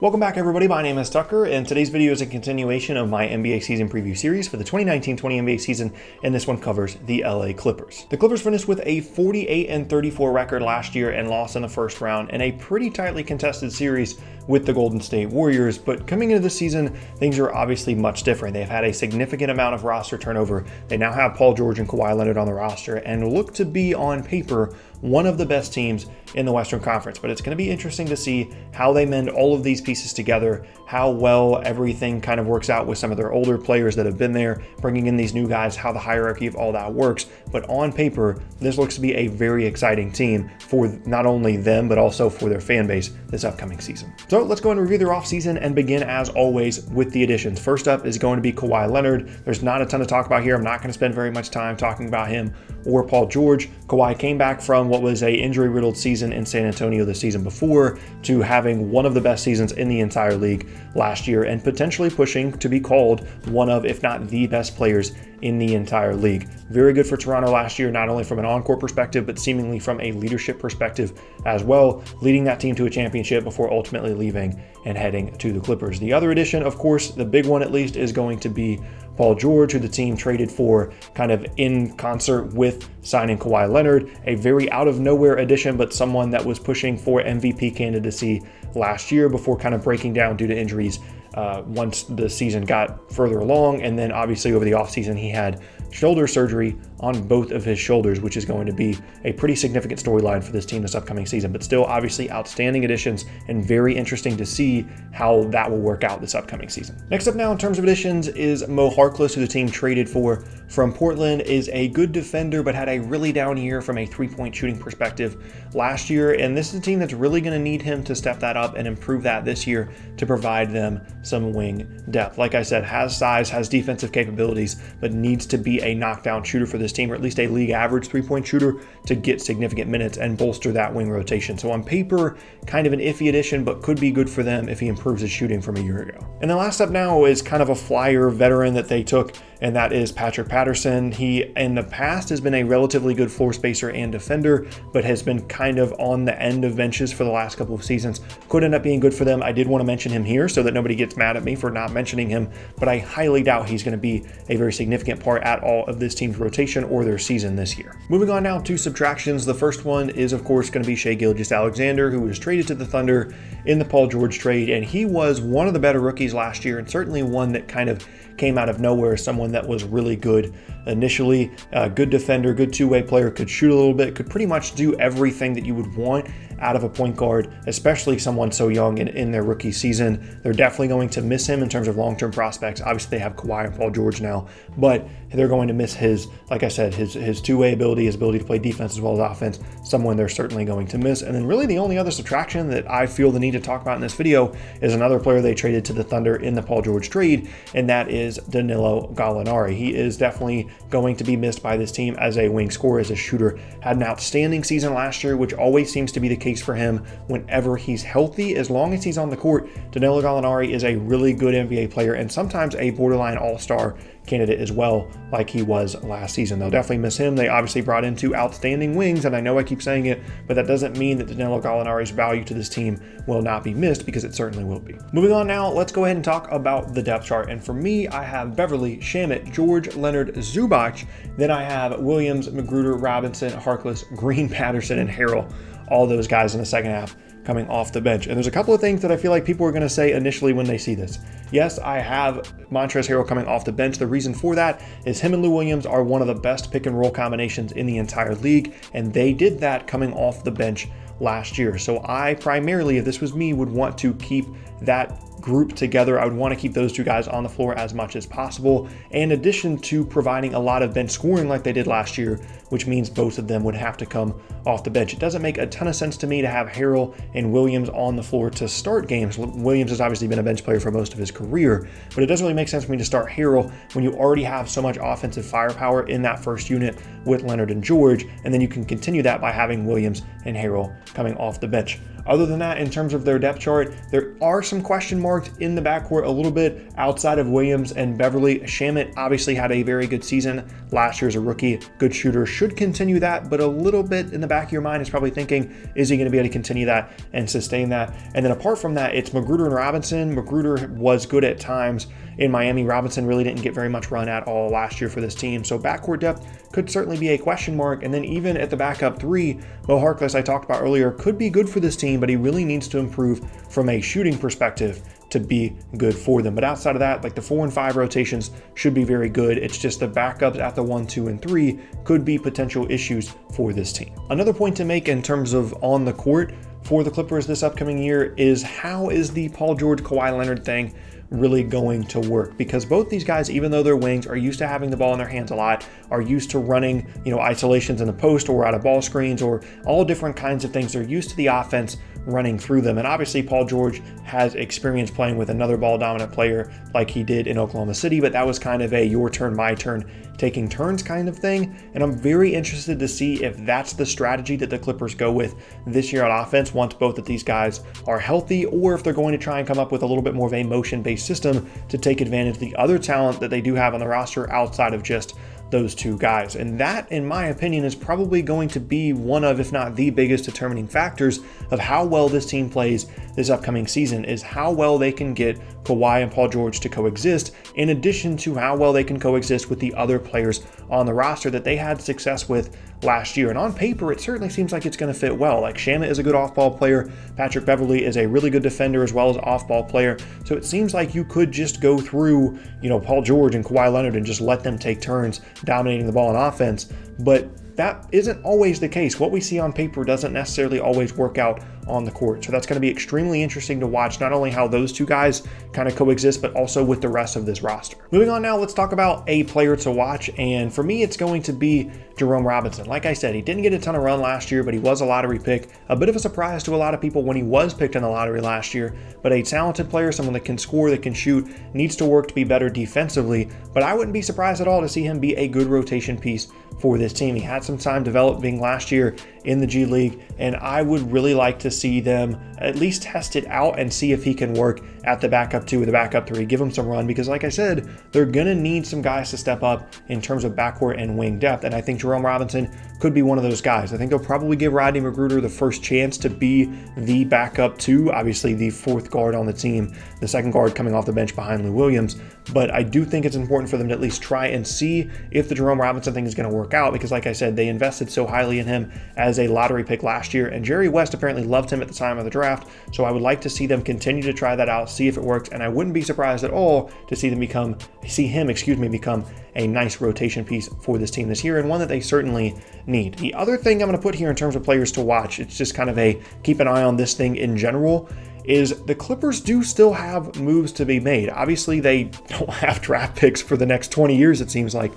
Welcome back, everybody. My name is Tucker, and today's video is a continuation of my NBA season preview series for the 2019-20 NBA season, and this one covers the LA Clippers. The Clippers finished with a 48-34 record last year and lost in the first round in a pretty tightly contested series with the Golden State Warriors, but coming into the season, things are obviously much different. They've had a significant amount of roster turnover. They now have Paul George and Kawhi Leonard on the roster and look to be, on paper, one of the best teams in the Western Conference, but it's going to be interesting to see how they mend all of these pieces together, how well everything kind of works out with some of their older players that have been there, bringing in these new guys, how the hierarchy of all that works. But on paper, this looks to be a very exciting team for not only them, but also for their fan base this upcoming season. So let's go and review their offseason and begin, as always, with the additions. First up is going to be Kawhi Leonard. There's not a ton to talk about here. I'm not going to spend very much time talking about him or Paul George. Kawhi came back from what was a injury-riddled season in San Antonio the season before to having one of the best seasons in the entire league last year and potentially pushing to be called one of, if not the best players in the entire league. Very good for Toronto last year, not only from an on-court perspective, but seemingly from a leadership perspective as well, leading that team to a championship before ultimately leaving and heading to the Clippers. The other addition, of course, the big one at least, is going to be Paul George, who the team traded for kind of in concert with signing Kawhi Leonard, a very out-of-nowhere addition, but someone that was pushing for MVP candidacy last year before kind of breaking down due to injuries once the season got further along. And then obviously over the offseason, he had shoulder surgery on both of his shoulders, which is going to be a pretty significant storyline for this team this upcoming season. But still, obviously, outstanding additions and very interesting to see how that will work out this upcoming season. Next up now in terms of additions is Mo Harkless, who the team traded for from Portland. Is a good defender, but had a really down year from a three-point shooting perspective last year. And this is a team that's really going to need him to step that up and improve that this year to provide them some wing depth. Like I said, has size, has defensive capabilities, but needs to be a knockdown shooter for this team, or at least a league average three-point shooter, to get significant minutes and bolster that wing rotation. So on paper, kind of an iffy addition, but could be good for them if he improves his shooting from a year ago. And the last up now is kind of a flyer veteran that they took, and that is Patterson. He, in the past, has been a relatively good floor spacer and defender, but has been kind of on the end of benches for the last couple of seasons. Could end up being good for them. I did want to mention him here so that nobody gets mad at me for not mentioning him, but I highly doubt he's going to be a very significant part at all of this team's rotation or their season this year. Moving on now to subtractions. The first one is, of course, going to be Shai Gilgeous-Alexander, who was traded to the Thunder in the Paul George trade, and he was one of the better rookies last year, and certainly one that kind of came out of nowhere, someone that was really good initially, a good defender, good two-way player, could shoot a little bit, could pretty much do everything that you would want out of a point guard, especially someone so young in their rookie season. They're definitely going to miss him in terms of long-term prospects. Obviously, they have Kawhi and Paul George now, but they're going to miss his, like I said, his two-way ability, his ability to play defense as well as offense, someone they're certainly going to miss. And then really the only other subtraction that I feel the need to talk about in this video is another player they traded to the Thunder in the Paul George trade, and that is Danilo Gallinari. He is definitely going to be missed by this team as a wing scorer, as a shooter. Had an outstanding season last year, which always seems to be the case for him whenever he's healthy. As long as he's on the court, Danilo Gallinari is a really good NBA player and sometimes a borderline all-star candidate as well, like he was last season. They'll definitely miss him. They obviously brought in two outstanding wings, and I know I keep saying it, but that doesn't mean that Danilo Gallinari's value to this team will not be missed, because it certainly will be. Moving on now, let's go ahead and talk about the depth chart. And for me, I have Beverley, Shamet, George, Leonard, Zubac. Then I have Williams, Magruder, Robinson, Harkless, Green, Patterson, and Harrell. All those guys in the second half coming off the bench. And there's a couple of things that I feel like people are going to say initially when they see this. Yes, I have Montrezl Harrell coming off the bench. The reason for that is him and Lou Williams are one of the best pick and roll combinations in the entire league, and they did that coming off the bench last year. So I primarily, if this was me, would want to keep that group together. I would want to keep those two guys on the floor as much as possible, in addition to providing a lot of bench scoring like they did last year, which means both of them would have to come off the bench. It doesn't make a ton of sense to me to have Harrell and Williams on the floor to start games. Williams has obviously been a bench player for most of his career, but it doesn't really make sense for me to start Harrell when you already have so much offensive firepower in that first unit with Leonard and George, and then you can continue that by having Williams and Harrell coming off the bench. Other than that, in terms of their depth chart, there are some question marks in the backcourt a little bit outside of Williams and Beverley. Shamet obviously had a very good season last year as a rookie, good shooter, should continue that, but a little bit in the back of your mind is probably thinking, is he going to be able to continue that and sustain that? And then apart from that, it's Magruder and Robinson. Magruder was good at times in Miami. Robinson really didn't get very much run at all last year for this team. So backcourt depth could certainly be a question mark. And then even at the backup three, Mo Harkless, I talked about earlier, could be good for this team, but he really needs to improve from a shooting perspective to be good for them. But outside of that, like the 4 and 5 rotations should be very good. It's just the backups at the 1, 2, and 3 could be potential issues for this team. Another point to make in terms of on the court for the Clippers this upcoming year is how is the Paul George, Kawhi Leonard thing really going to work? Because both these guys, even though they're wings, are used to having the ball in their hands a lot, are used to running, isolations in the post or out of ball screens or all different kinds of things. They're used to the offense running through them. And obviously Paul George has experience playing with another ball dominant player like he did in Oklahoma City, but that was kind of a your turn, my turn, taking turns kind of thing. And I'm very interested to see if that's the strategy that the Clippers go with this year on offense once both of these guys are healthy, or if they're going to try and come up with a little bit more of a motion-based system to take advantage of the other talent that they do have on the roster outside of just those two guys. And that, in my opinion, is probably going to be one of, if not the biggest determining factors of how well this team plays this upcoming season, is how well they can get Kawhi and Paul George to coexist, in addition to how well they can coexist with the other players on the roster that they had success with last year. And on paper, it certainly seems like it's going to fit well. Like Shamet is a good off-ball player. Patrick Beverley is a really good defender as well as off-ball player. So it seems like you could just go through, Paul George and Kawhi Leonard and just let them take turns dominating the ball on offense. But that isn't always the case. What we see on paper doesn't necessarily always work out on the court. So that's going to be extremely interesting to watch, not only how those two guys kind of coexist, but also with the rest of this roster. Moving on now, let's talk about a player to watch. And for me, it's going to be Jerome Robinson. Like I said, he didn't get a ton of run last year, but he was a lottery pick. A bit of a surprise to a lot of people when he was picked in the lottery last year, but a talented player, someone that can score, that can shoot, needs to work to be better defensively. But I wouldn't be surprised at all to see him be a good rotation piece for this team. He had some time developing last year in the G League, and I would really like to see them at least test it out and see if he can work at the backup 2 or the backup 3, give him some run, because like I said, they're going to need some guys to step up in terms of backcourt and wing depth, and I think Jerome Robinson could be one of those guys. I think they'll probably give Rodney Magruder the first chance to be the backup 2, obviously the 4th guard on the team, the 2nd guard coming off the bench behind Lou Williams, but I do think it's important for them to at least try and see if the Jerome Robinson thing is going to work out, because like I said, they invested so highly in him as a lottery pick last year, and Jerry West apparently loved him at the time of the draft, so I would like to see them continue to try that out, see if it works, and I wouldn't be surprised at all to see him become a nice rotation piece for this team this year, and one that they certainly need. The other thing I'm going to put here in terms of players to watch, it's just kind of a keep an eye on this thing in general, is the Clippers do still have moves to be made. Obviously, they don't have draft picks for the next 20 years, it seems like,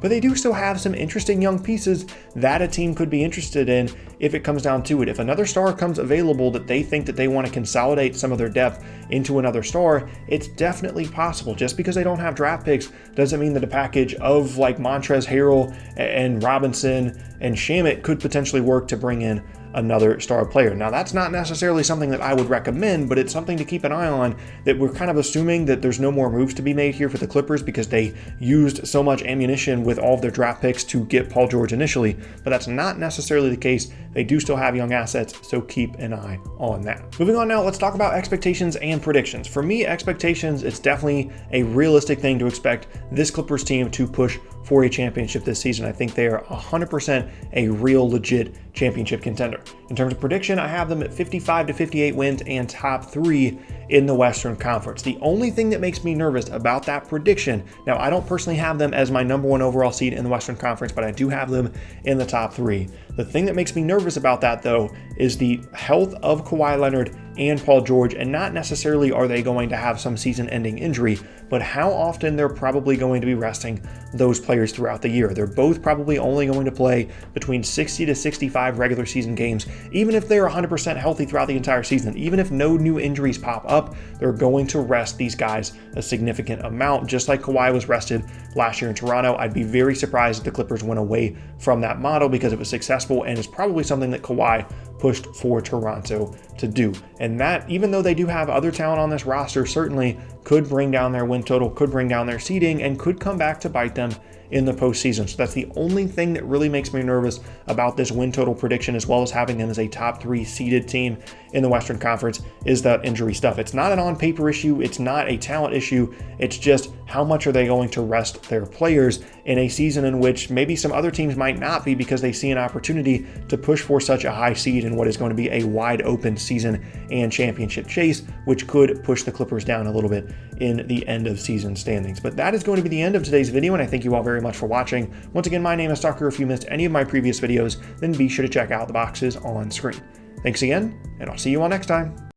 but they do still have some interesting young pieces that a team could be interested in if it comes down to it. If another star comes available that they think that they want to consolidate some of their depth into another star, it's definitely possible. Just because they don't have draft picks doesn't mean that a package of like Montrezl Harrell and Robinson and Shamet could potentially work to bring in another star player. Now, that's not necessarily something that I would recommend, but it's something to keep an eye on, that we're kind of assuming that there's no more moves to be made here for the Clippers because they used so much ammunition with all of their draft picks to get Paul George initially, but that's not necessarily the case. They do still have young assets, so keep an eye on that. Moving on now, let's talk about expectations and predictions. For me, expectations, it's definitely a realistic thing to expect this Clippers team to push for a championship this season. I think they are 100% a real legit championship contender. In terms of prediction, I have them at 55 to 58 wins and top 3 in the Western Conference. The only thing that makes me nervous about that prediction, now I don't personally have them as my number 1 overall seed in the Western Conference, but I do have them in the top 3. The thing that makes me nervous about that, though, is the health of Kawhi Leonard and Paul George, and not necessarily are they going to have some season-ending injury, but how often they're probably going to be resting those players throughout the year. They're both probably only going to play between 60 to 65 regular season games. Even if they're 100% healthy throughout the entire season, even if no new injuries pop up, they're going to rest these guys a significant amount, just like Kawhi was rested last year in Toronto. I'd be very surprised if the Clippers went away from that model because it was successful, and it's probably something that Kawhi pushed for Toronto to do. And that, even though they do have other talent on this roster, certainly could bring down their win total, could bring down their seeding, and could come back to bite them in the postseason. So that's the only thing that really makes me nervous about this win total prediction, as well as having them as a top 3 seeded team in the Western Conference, is that injury stuff. It's not an on-paper issue. It's not a talent issue. It's just how much are they going to rest their players in a season in which maybe some other teams might not be, because they see an opportunity to push for such a high seed in what is going to be a wide open season and championship chase, which could push the Clippers down a little bit in the end of season standings. But that is going to be the end of today's video, and I thank you all very much for watching. Once again, my name is Tucker. If you missed any of my previous videos, then be sure to check out the boxes on screen. Thanks again, and I'll see you all next time.